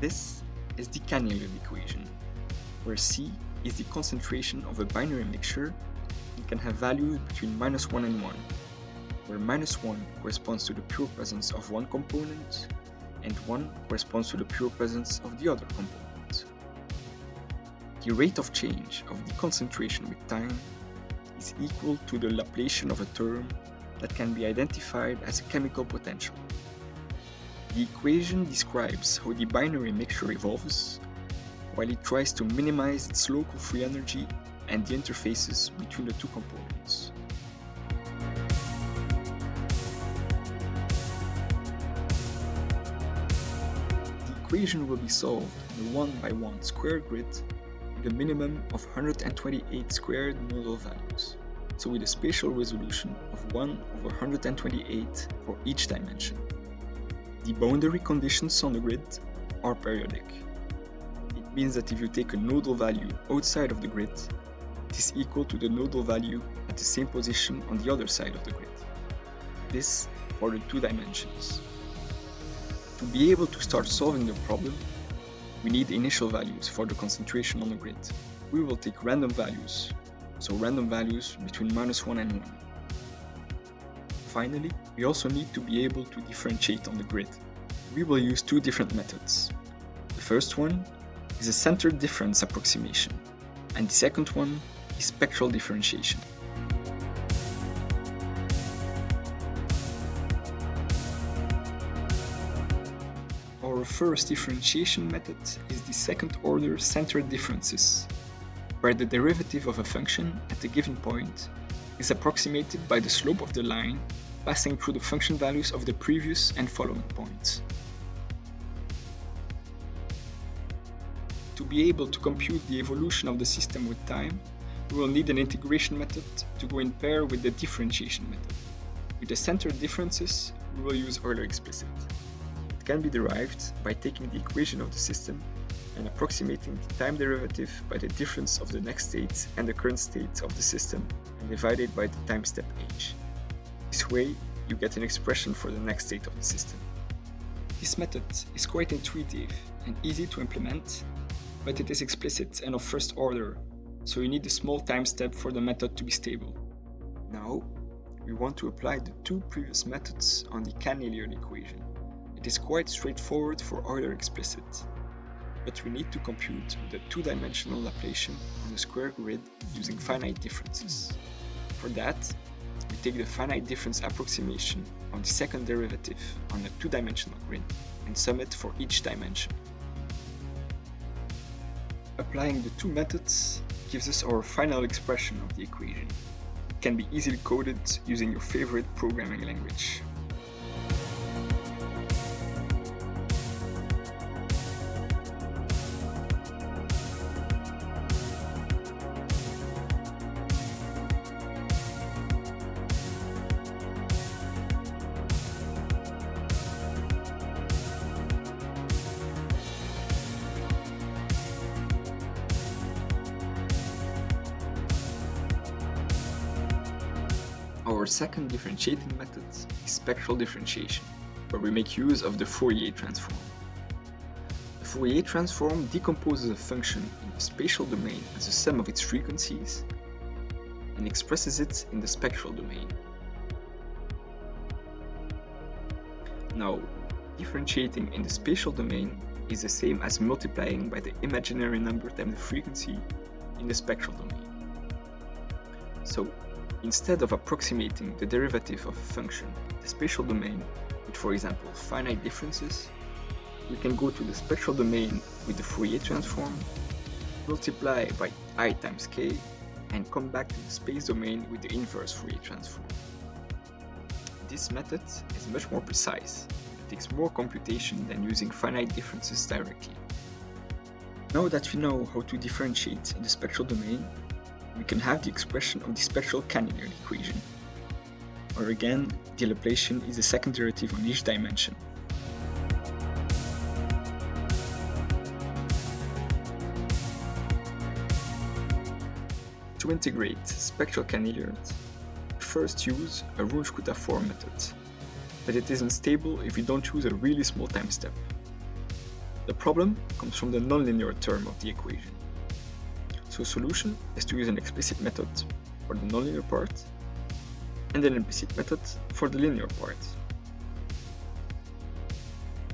This is the Cahn-Hilliard equation, where C is the concentration of a binary mixture and can have values between -1 and 1, where -1 corresponds to the pure presence of one component and 1 corresponds to the pure presence of the other component. The rate of change of the concentration with time is equal to the Laplacian of a term that can be identified as a chemical potential. The equation describes how the binary mixture evolves, while it tries to minimize its local free energy and the interfaces between the two components. The equation will be solved in a 1x1 square grid with a minimum of 128 squared nodal values, so with a spatial resolution of 1/128 for each dimension. The boundary conditions on the grid are periodic. It means that if you take a nodal value outside of the grid, it is equal to the nodal value at the same position on the other side of the grid. This for the two dimensions. To be able to start solving the problem, we need initial values for the concentration on the grid. We will take random values, so random values between -1 and 1. Finally, we also need to be able to differentiate on the grid. We will use two different methods. The first one is a center difference approximation, and the second one is spectral differentiation. Our first differentiation method is the second-order centered differences, where the derivative of a function at a given point is approximated by the slope of the line passing through the function values of the previous and following points. To be able to compute the evolution of the system with time, we will need an integration method to go in pair with the differentiation method. With the centered differences, we will use Euler explicit. It can be derived by taking the equation of the system and approximating the time derivative by the difference of the next state and the current state of the system and divided by the time step h. This way, you get an expression for the next state of the system. This method is quite intuitive and easy to implement, but it is explicit and of first order, so you need a small time step for the method to be stable. Now, we want to apply the two previous methods on the Cahn-Hilliard equation. It is quite straightforward for Euler explicit, but we need to compute the two-dimensional Laplacian on a square grid using finite differences. For that, we take the finite difference approximation on the second derivative on a two-dimensional grid and sum it for each dimension. Applying the two methods gives us our final expression of the equation. It can be easily coded using your favorite programming language. Our second differentiating method is spectral differentiation, where we make use of the Fourier transform. The Fourier transform decomposes a function in the spatial domain as a sum of its frequencies and expresses it in the spectral domain. Now, differentiating in the spatial domain is the same as multiplying by the imaginary number times the frequency in the spectral domain. So, instead of approximating the derivative of a function in the spatial domain with, for example, finite differences, we can go to the spectral domain with the Fourier transform, multiply by I times k, and come back to the space domain with the inverse Fourier transform. This method is much more precise. It takes more computation than using finite differences directly. Now that we know how to differentiate in the spectral domain, we can have the expression of the spectral Cahn-Hilliard equation, where again the Laplacian is the second derivative on each dimension. To integrate spectral Cahn-Hilliard, we first use a Runge-Kutta-Four method, but it is unstable if we don't choose a really small time step. The problem comes from the nonlinear term of the equation. So solution is to use an explicit method for the nonlinear part and an implicit method for the linear part.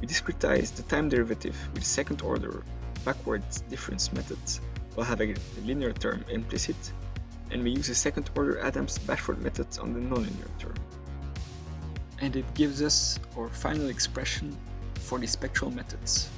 We discretize the time derivative with second order backwards difference method while having the linear term implicit, and we use a second order Adams-Bashford method on the nonlinear term. And it gives us our final expression for the spectral methods.